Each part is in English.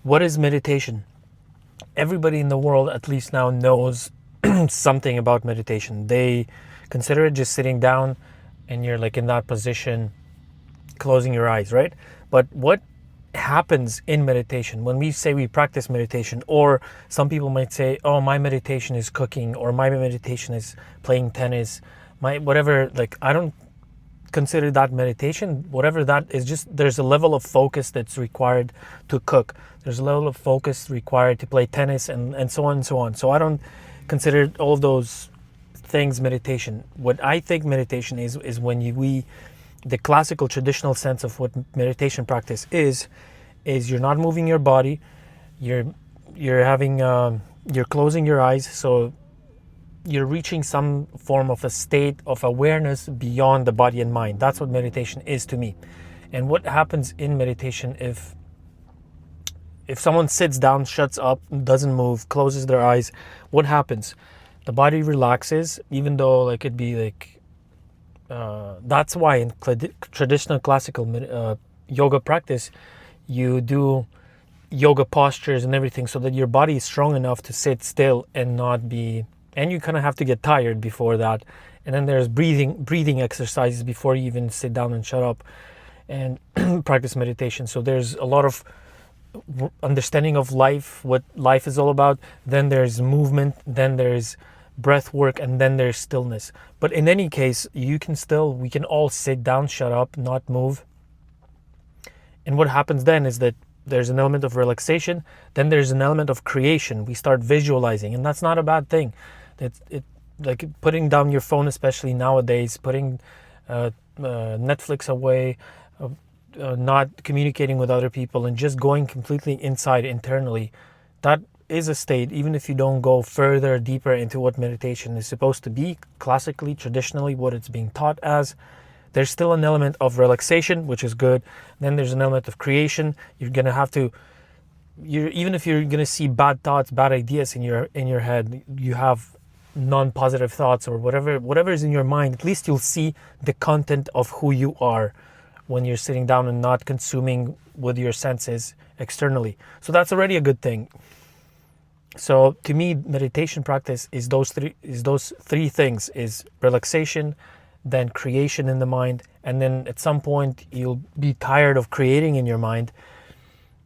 What is meditation? Everybody in the world, at least now, knows something about meditation. They consider it just sitting down and you're like in that position, closing your eyes, right? But what happens in meditation when we say we practice meditation, or some people might say, oh, my meditation is cooking, or my meditation is playing tennis, my whatever, like I don't consider that meditation. Whatever that is, just there's a level of focus that's required to cook. There's a level of focus required to play tennis, and so on and so on. So I don't consider all of those things meditation. What I think meditation is when we the classical traditional sense of what meditation practice is you're not moving your body, you're having you're closing your eyes, so you're reaching some form of a state of awareness beyond the body and mind. That's what meditation is to me. And what happens in meditation if someone sits down, shuts up, doesn't move, closes their eyes, what happens? The body relaxes, even though like it'd be like that's why in traditional classical yoga practice you do yoga postures and everything so that your body is strong enough to sit still and not be, and you kind of have to get tired before that. And then there's breathing exercises before you even sit down and shut up and practice meditation. So there's a lot of understanding of life, what life is all about. Then there's movement, then there's breath work, and then there's stillness. But in any case, we can all sit down, shut up, not move. And what happens then is that there's an element of relaxation, then there's an element of creation. We start visualizing, and that's not a bad thing. It like putting down your phone, especially nowadays, putting Netflix away, not communicating with other people, and just going completely inside internally. That is a state, even if you don't go further, deeper into what meditation is supposed to be, classically, traditionally, what it's being taught as. There's still an element of relaxation, which is good. Then there's an element of creation. You're gonna have to, even if you're gonna see bad thoughts, bad ideas in your head, you have non-positive thoughts or whatever is in your mind, at least you'll see the content of who you are when you're sitting down and not consuming with your senses externally. So that's already a good thing. So to me, meditation practice is those three things: is relaxation, then creation in the mind, and then at some point you'll be tired of creating in your mind,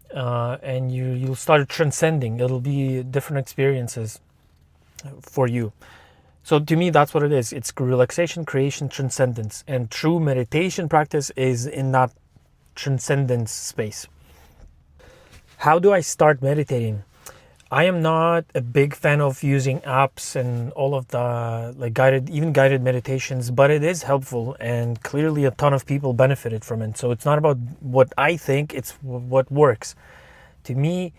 and you'll start transcending. It'll be different experiences for you. So to me, that's what it is. It's relaxation, creation, transcendence. And true meditation practice is in that transcendence space. How do I start meditating? I am not a big fan of using apps and all of the like guided meditations, but it is helpful, and clearly a ton of people benefited from it. So it's not about what I think, it's what works. To me,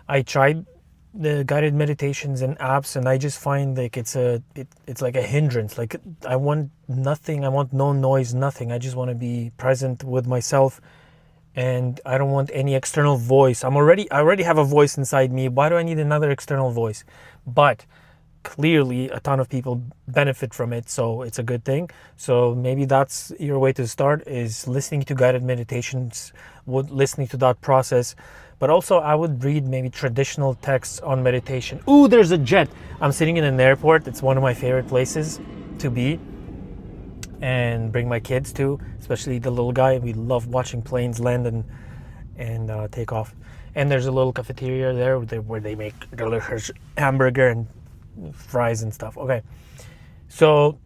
I tried the guided meditations and apps, and I just find like it's like a hindrance. Like I want nothing, I want no noise, nothing. I just want to be present with myself, and I don't want any external voice. I already have a voice inside me. Why do I need another external voice? But clearly a ton of people benefit from it, so it's a good thing. So maybe that's your way to start, is listening to guided meditations, listening to that process. But also I would read maybe traditional texts on meditation. Ooh, there's a jet. I'm sitting in an airport. It's one of my favorite places to be and bring my kids to, especially the little guy. We love watching planes land and take off. And there's a little cafeteria there where they make delicious hamburger and fries and stuff. Okay, so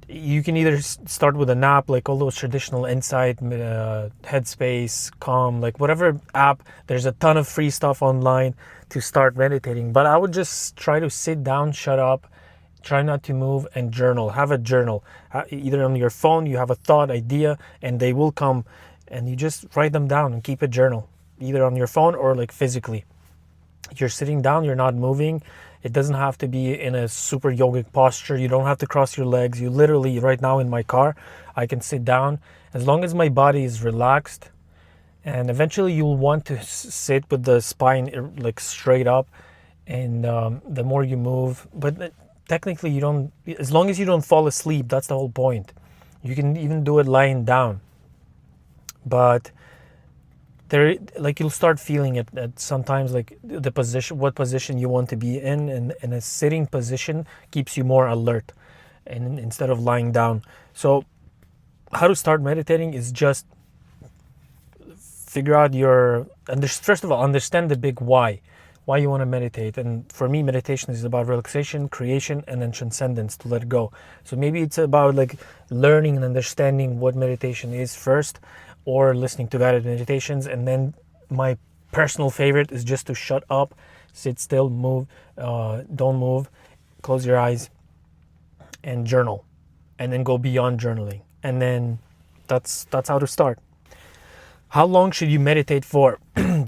you can either start with an app, like all those traditional Insight, Headspace, Calm, like whatever app. There's a ton of free stuff online to start meditating. But I would just try to sit down, shut up, try not to move, and journal. Have a journal. Either on your phone, you have a thought, idea, and they will come, and you just write them down and keep a journal, either on your phone or like physically. You're sitting down, you're not moving. It doesn't have to be in a super yogic posture. You don't have to cross your legs. You literally, right now in my car, I can sit down as long as my body is relaxed. And eventually you'll want to sit with the spine like straight up, and the more you move, but technically you don't, as long as you don't fall asleep, that's the whole point. You can even do it lying down. But there, like you'll start feeling it at sometimes, like the position, what position you want to be in, and a sitting position keeps you more alert, and instead of lying down. So how to start meditating is just figure out first of all, understand the big why you want to meditate. And for me, meditation is about relaxation, creation, and then transcendence, to let go. So maybe it's about like learning and understanding what meditation is first, or listening to guided meditations. And then my personal favorite is just to shut up, sit still, don't move, close your eyes, and journal, and then go beyond journaling. And then that's how to start. How long should you meditate for?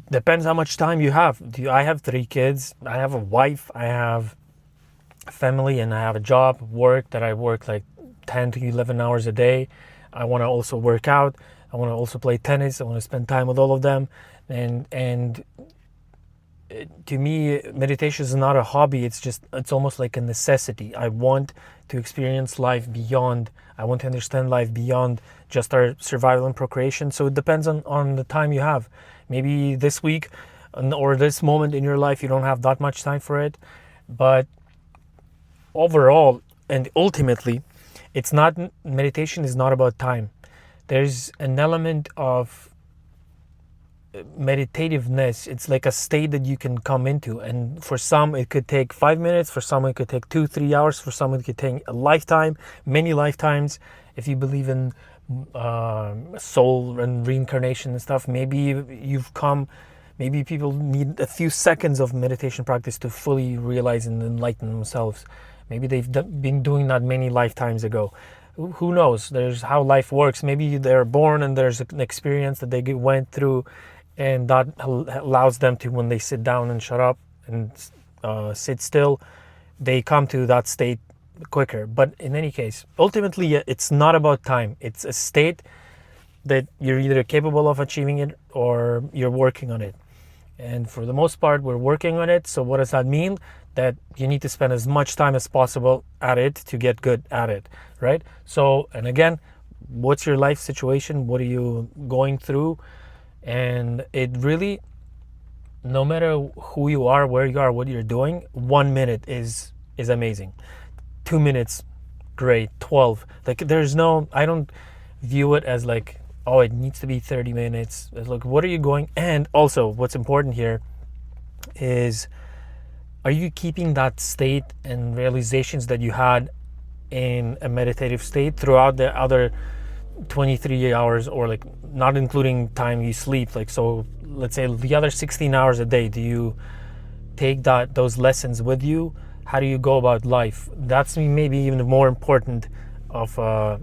Depends how much time you have. I have 3 kids. I have a wife. I have a family, and I have a job, work that I work like 10 to 11 hours a day. I want to also work out. I want to also play tennis. I want to spend time with all of them. And to me, meditation is not a hobby. It's almost like a necessity. I want to experience life beyond. I want to understand life beyond just our survival and procreation. So it depends on the time you have. Maybe this week or this moment in your life, you don't have that much time for it. But overall and ultimately, meditation is not about time. There's an element of meditativeness. It's like a state that you can come into, and for some it could take 5 minutes, for some it could take 2-3 hours, for some it could take a lifetime, many lifetimes. If you believe in soul and reincarnation and stuff, maybe people need a few seconds of meditation practice to fully realize and enlighten themselves. Maybe they've been doing that many lifetimes ago. Who knows? There's how life works. Maybe they're born and there's an experience that they went through, and that allows them to, when they sit down and shut up and sit still, they come to that state quicker. But in any case, ultimately, it's not about time. It's a state that you're either capable of achieving it or you're working on it. And for the most part, we're working on it. So what does that mean? That you need to spend as much time as possible at it to get good at it, right? So, and again, what's your life situation? What are you going through? And it really, no matter who you are, where you are, what you're doing, 1 minute is amazing. 2 minutes, great. 12. Like I don't view it as like, oh, it needs to be 30 minutes. It's like, what are you going? And also what's important here is, are you keeping that state and realizations that you had in a meditative state throughout the other 23 hours, or like not including time you sleep? Like, so let's say the other 16 hours a day, do you take those lessons with you? How do you go about life? That's maybe even more important of a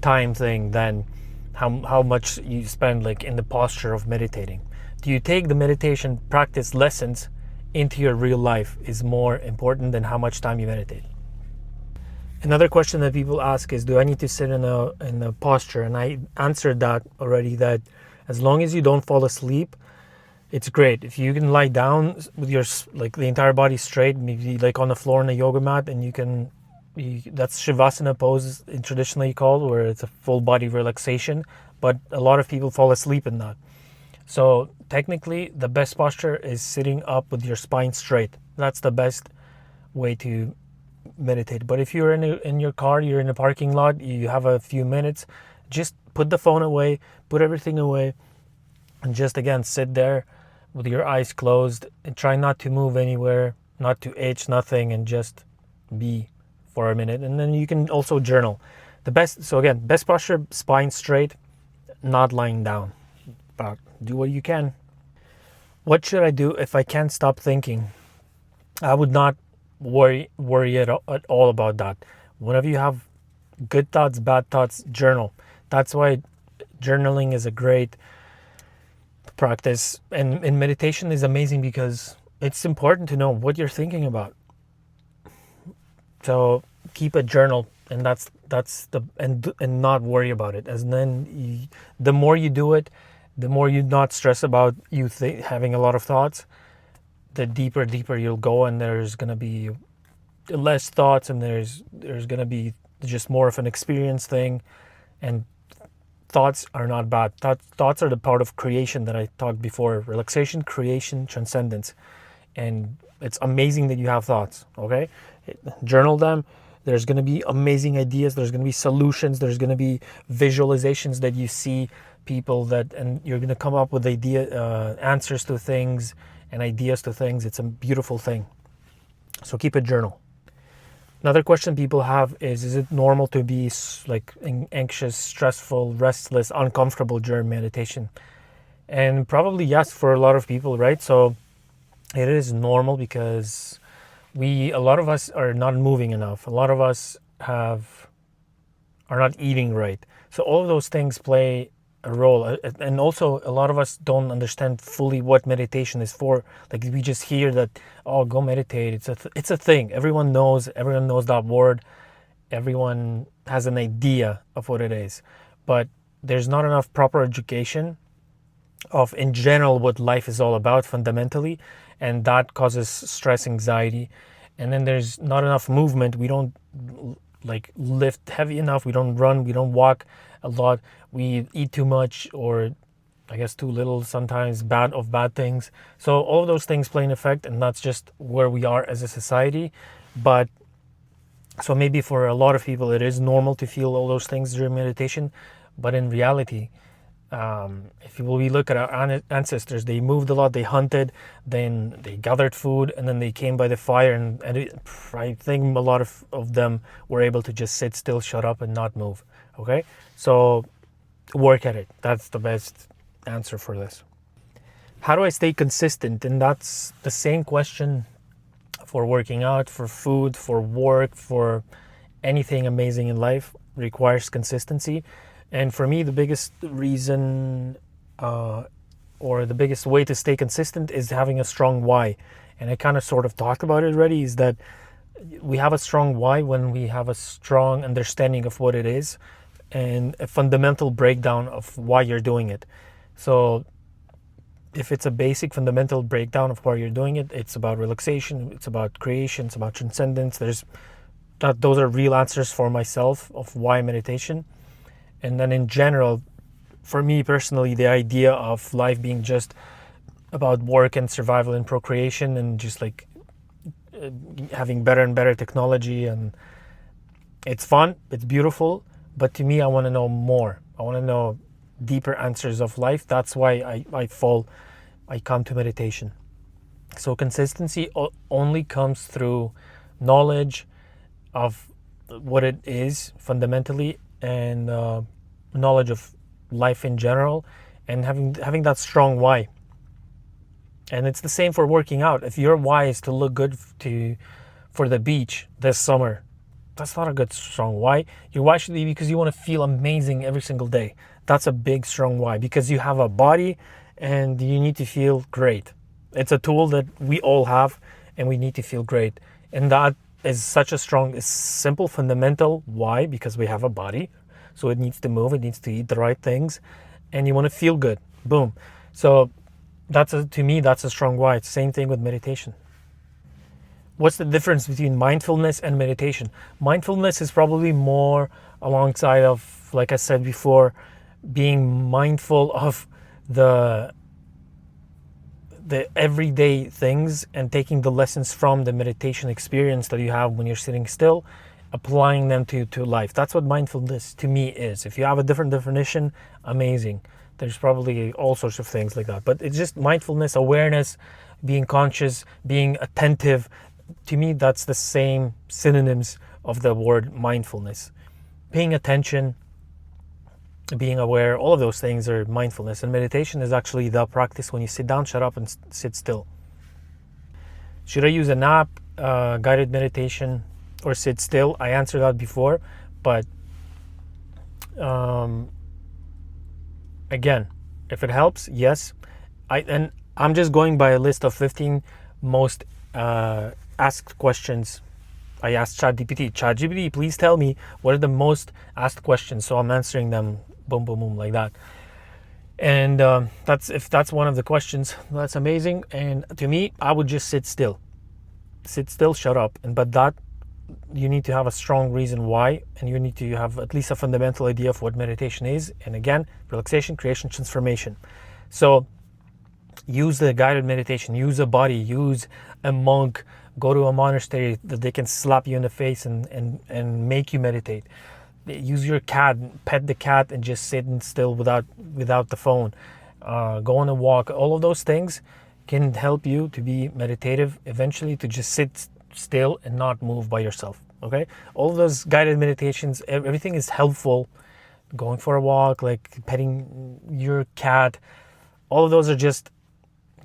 time thing than how much you spend like in the posture of meditating. Do you take the meditation practice lessons into your real life is more important than how much time you meditate. Another question that people ask is, do I need to sit in a posture? And I answered that already, that as long as you don't fall asleep, it's great. If you can lie down with your like the entire body straight, maybe like on the floor in a yoga mat, and that's Shavasana pose traditionally called, where it's a full body relaxation, but a lot of people fall asleep in that. So technically, the best posture is sitting up with your spine straight. That's the best way to meditate. But if you're in your car, you're in a parking lot, you have a few minutes, just put the phone away, put everything away, and just again sit there with your eyes closed and try not to move anywhere, not to itch, nothing, and just be for a minute. And then you can also journal. Best posture, spine straight, not lying down. But do what you can. What should I do if I can't stop thinking? I would not worry at all about that. Whenever you have good thoughts, bad thoughts, journal. That's why journaling is a great practice, and meditation is amazing because it's important to know what you're thinking about. So keep a journal, and and not worry about it. And then the more you do it, the more you not stress about having a lot of thoughts, the deeper you'll go, and there's gonna be less thoughts, and there's gonna be just more of an experience thing, and thoughts are not bad. Thoughts are the part of creation that I talked before. Relaxation, creation, transcendence. And it's amazing that you have thoughts, okay? Journal them. There's going to be amazing ideas. There's going to be solutions. There's going to be visualizations that you see people that, and you're going to come up with answers to things and ideas to things. It's a beautiful thing. So keep a journal. Another question people have is it normal to be like anxious, stressful, restless, uncomfortable during meditation? And probably yes, for a lot of people, right? So it is normal because a lot of us are not moving enough. A lot of us are not eating right. So all of those things play a role. And also a lot of us don't understand fully what meditation is for. Like we just hear that, oh, go meditate. It's a thing. Everyone knows that word. Everyone has an idea of what it is. But there's not enough proper education of in general what life is all about fundamentally, and that causes stress, anxiety. And then there's not enough movement. We don't like lift heavy enough. We don't run, we don't walk a lot. We eat too much, or I guess too little sometimes, bad things. So all of those things play an effect, and that's just where we are as a society. But so maybe for a lot of people it is normal to feel all those things during meditation, but in reality, if we look at our ancestors, they moved a lot, they hunted, then they gathered food, and then they came by the fire, and I think a lot of them were able to just sit still, shut up, and not move. Okay, so work at it. That's the best answer for this. How do I stay consistent? And that's the same question for working out, for food, for work, for anything amazing in life. Requires consistency. And for me, the biggest reason or the biggest way to stay consistent is having a strong why. And I kind of sort of talked about it already, is that we have a strong why when we have a strong understanding of what it is and a fundamental breakdown of why you're doing it. So if it's a basic fundamental breakdown of why you're doing it, it's about relaxation, it's about creation, it's about transcendence. Those are real answers for myself of why meditation. And then in general, for me personally, the idea of life being just about work and survival and procreation and just like having better and better technology, and it's fun, it's beautiful, but to me, I want to know more. I want to know deeper answers of life. That's why I come to meditation. So consistency only comes through knowledge of what it is fundamentally, and knowledge of life in general, and having that strong why. And it's the same for working out. If your why is to look good for the beach this summer, that's not a good strong why. Your why should be because you want to feel amazing every single day. That's a big strong why, because you have a body and you need to feel great. It's a tool that we all have, and we need to feel great. And that is such a strong, simple, fundamental why, because we have a body. So it needs to move, it needs to eat the right things, and you want to feel good. Boom. So to me, that's a strong why. It's the same thing with meditation. What's the difference between mindfulness and meditation? Mindfulness is probably more alongside of, like I said before, being mindful of the everyday things and taking the lessons from the meditation experience that you have when you're sitting still, applying them to life. That's what mindfulness to me is. If you have a different definition, amazing. There's probably all sorts of things like that. But it's just mindfulness, awareness, being conscious, being attentive. To me, that's the same synonyms of the word mindfulness. Paying attention, being aware, all of those things are mindfulness. And meditation is actually the practice when you sit down, shut up, and sit still. Should I use an app, guided meditation, or sit still? I answered that before, but again, if it helps, yes. I'm just going by a list of 15 most asked questions. I asked ChatGPT, please tell me what are the most asked questions. So I'm answering them, boom, boom, boom, like that. And if that's one of the questions, that's amazing. And to me, I would just sit still, shut up. But that you need to have a strong reason why, and you need to have at least a fundamental idea of what meditation is. And again, relaxation, creation, transformation. So use the guided meditation, use a body, use a monk, go to a monastery that they can slap you in the face and make you meditate. Use your cat, pet the cat, and just sit still without the phone. Go on a walk. All of those things can help you to be meditative, eventually to just sit still and not move by yourself. Okay, all of those guided meditations, everything is helpful. Going for a walk, like petting your cat, all of those are just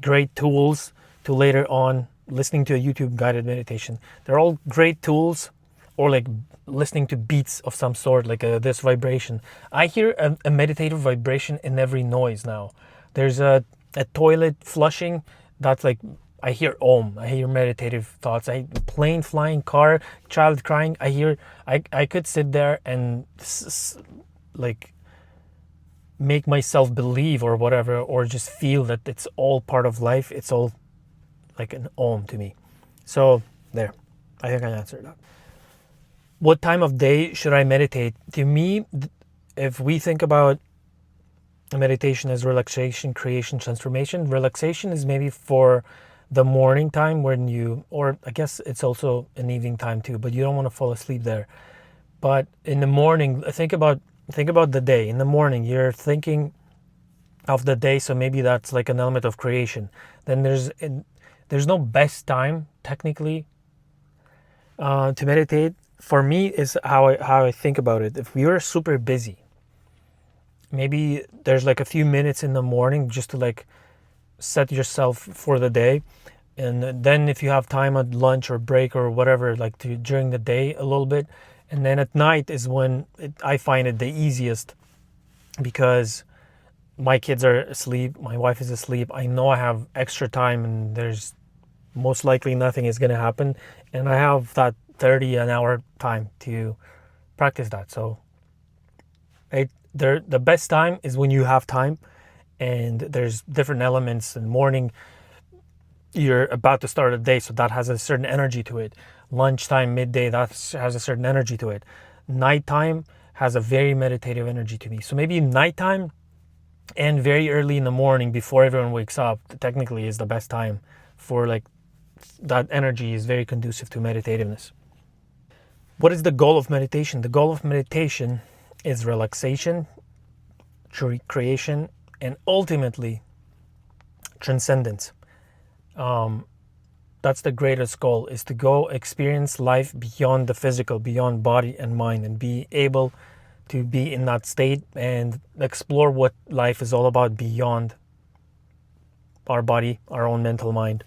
great tools to later on listening to a YouTube guided meditation. They're all great tools, or like listening to beats of some sort, like this vibration. I hear a meditative vibration in every noise now. There's a toilet flushing, that's like, I hear Om, I hear meditative thoughts. Plane flying, car, child crying, I could sit there and like make myself believe or whatever, or just feel that it's all part of life. It's all like an Om to me. So there, I think I answered that. What time of day should I meditate? To me, if we think about meditation as relaxation, creation, transformation, relaxation is maybe for the morning time when you, or I guess it's also an evening time too, but you don't want to fall asleep there. But in the morning, think about the day. In the morning, you're thinking of the day, so maybe that's like an element of creation. Then there's no best time technically to meditate. For me, is how I think about it. If you're super busy, maybe there's like a few minutes in the morning just to like set yourself for the day. And then if you have time at lunch or break or whatever, like during the day a little bit. And then at night is when I find it the easiest, because my kids are asleep, my wife is asleep. I know I have extra time and there's most likely nothing is going to happen. And I have that 30 an hour time to practice that. So the best time is when you have time, and there's different elements. In the morning, you're about to start a day, so that has a certain energy to it. Lunchtime, midday, that has a certain energy to it. Nighttime has a very meditative energy to me. So maybe nighttime and very early in the morning before everyone wakes up technically is the best time for, like, that energy is very conducive to meditativeness. What is the goal of meditation? The goal of meditation is relaxation, creation, and ultimately transcendence. That's the greatest goal, is to go experience life beyond the physical, beyond body and mind, and be able to be in that state and explore what life is all about beyond our body, our own mental mind,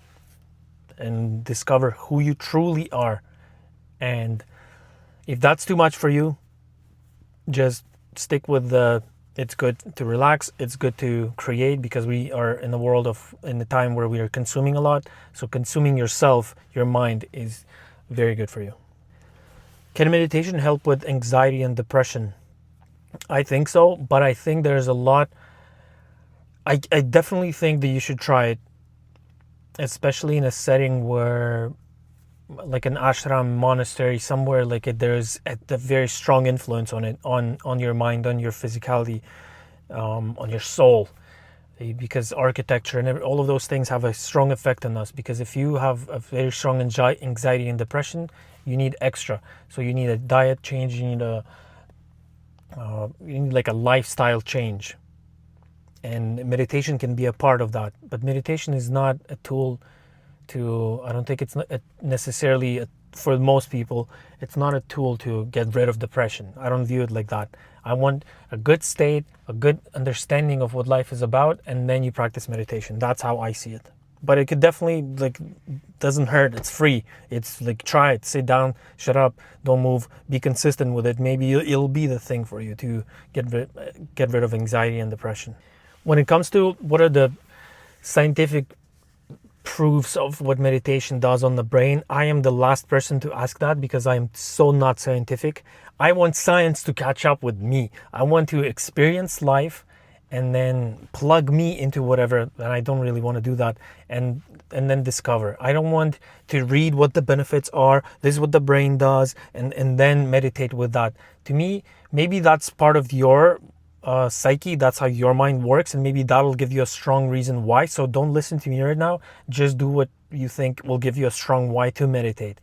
and discover who you truly are. And if that's too much for you, just stick with it's good to relax, it's good to create, because we are in a time where we are consuming a lot. So consuming yourself, your mind, is very good for you. Can meditation help with anxiety and depression? I think so, but I think there's a lot. I definitely think that you should try it, especially in a setting where, like an ashram, monastery, somewhere like it, there's a very strong influence on it, on your mind, on your physicality, on your soul, because architecture and all of those things have a strong effect on us. Because if you have a very strong anxiety and depression, you need extra. So you need a diet change, you need like a lifestyle change, and meditation can be a part of that. But meditation is not a tool I don't think it's not necessarily, for most people, it's not a tool to get rid of depression. I don't view it like that. I want a good state, a good understanding of what life is about, and then you practice meditation. That's how I see it. But it could definitely, like, doesn't hurt. It's free. It's like, try it. Sit down, shut up, don't move, be consistent with it. Maybe it'll be the thing for you to get rid of anxiety and depression. When it comes to what are the scientific proofs of what meditation does on the brain, I am the last person to ask that, because I'm so not scientific. I want science to catch up with me. I want to experience life and then plug me into whatever, and I don't really want to do that, and then discover. I don't want to read what the benefits are, this is what the brain does, and then meditate with that. To me, maybe that's part of your psyche, that's how your mind works, and maybe that'll give you a strong reason why. So don't listen to me right now, just do what you think will give you a strong why to meditate.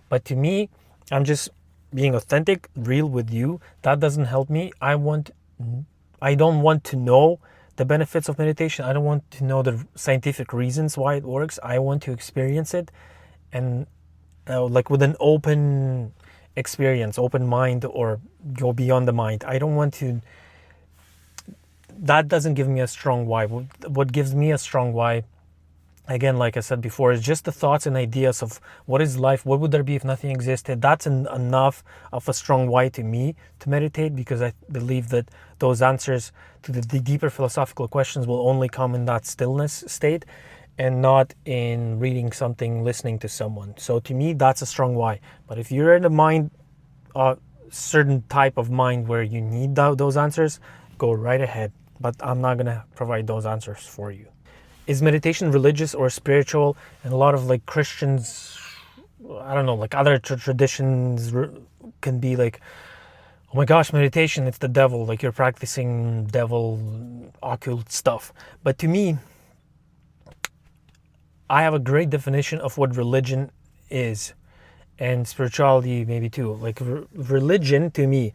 But to me, I'm just being authentic, real with you. That doesn't help me. I don't want to know the benefits of meditation. I don't want to know the scientific reasons why it works. I want to experience it, and like with an open experience, open mind, or go beyond the mind. I don't want to. That doesn't give me a strong why. What gives me a strong why, again, like I said before, is just the thoughts and ideas of what is life, what would there be if nothing existed. That's enough of a strong why to me to meditate, because I believe that those answers to the deeper philosophical questions will only come in that stillness state, and not in reading something, listening to someone. So to me, that's a strong why. But if you're in a mind, certain type of mind where you need those answers, go right ahead. But I'm not going to provide those answers for you. Is meditation religious or spiritual? And a lot of like Christians, I don't know, like other traditions can be like, oh my gosh, meditation, it's the devil, like you're practicing devil occult stuff. But to me, I have a great definition of what religion is, and spirituality maybe too. Like religion to me,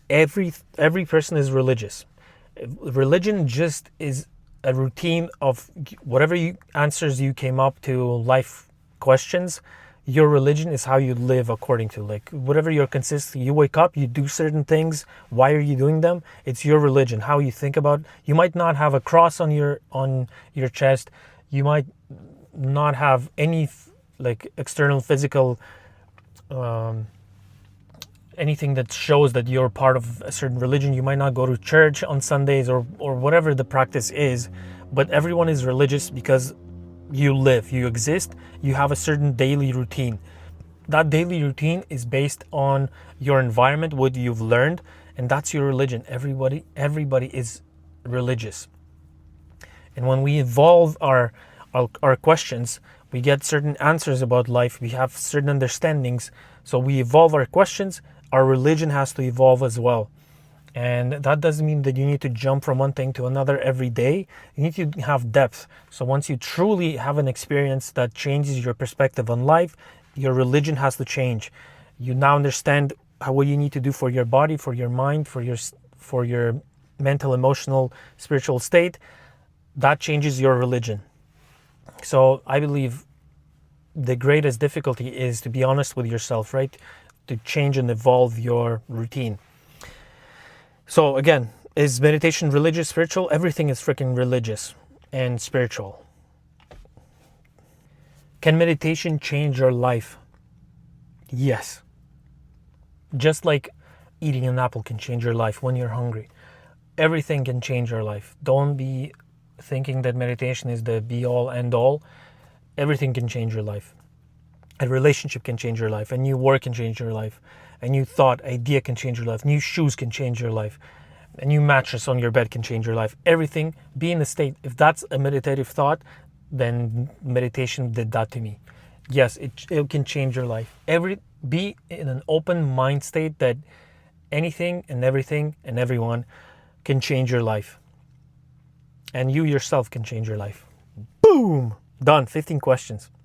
every person is religious. Religion just is a routine of whatever answers you came up to life questions. Your religion is how you live according to, like, whatever you're consistent. You wake up, you do certain things. Why are you doing them? It's your religion, how you think about. You might not have a cross on your chest. You might not have any like external physical anything that shows that you're part of a certain religion. You might not go to church on Sundays, or whatever the practice is, but everyone is religious because you live, you exist, you have a certain daily routine. That daily routine is based on your environment, what you've learned, and that's your religion. Everybody is religious. And when we evolve our questions, we get certain answers about life, we have certain understandings. So we evolve our questions, our religion has to evolve as well. And that doesn't mean that you need to jump from one thing to another every day. You need to have depth. So once you truly have an experience that changes your perspective on life, your religion has to change. You now understand what you need to do for your body, for your mind, for your mental, emotional, spiritual state. That changes your religion. So I believe the greatest difficulty is to be honest with yourself, right? To change and evolve your routine. So again, is meditation religious, spiritual? Everything is freaking religious and spiritual. Can meditation change your life? Yes. Just like eating an apple can change your life when you're hungry. Everything can change your life. Don't be thinking that meditation is the be all end all. Everything can change your life. A relationship can change your life. A new work can change your life. A new thought, idea can change your life. New shoes can change your life. A new mattress on your bed can change your life. Everything, be in a state. If that's a meditative thought, then meditation did that to me. Yes, it can change your life. Be in an open mind state that anything and everything and everyone can change your life. And you yourself can change your life. Boom! Done. 15 questions.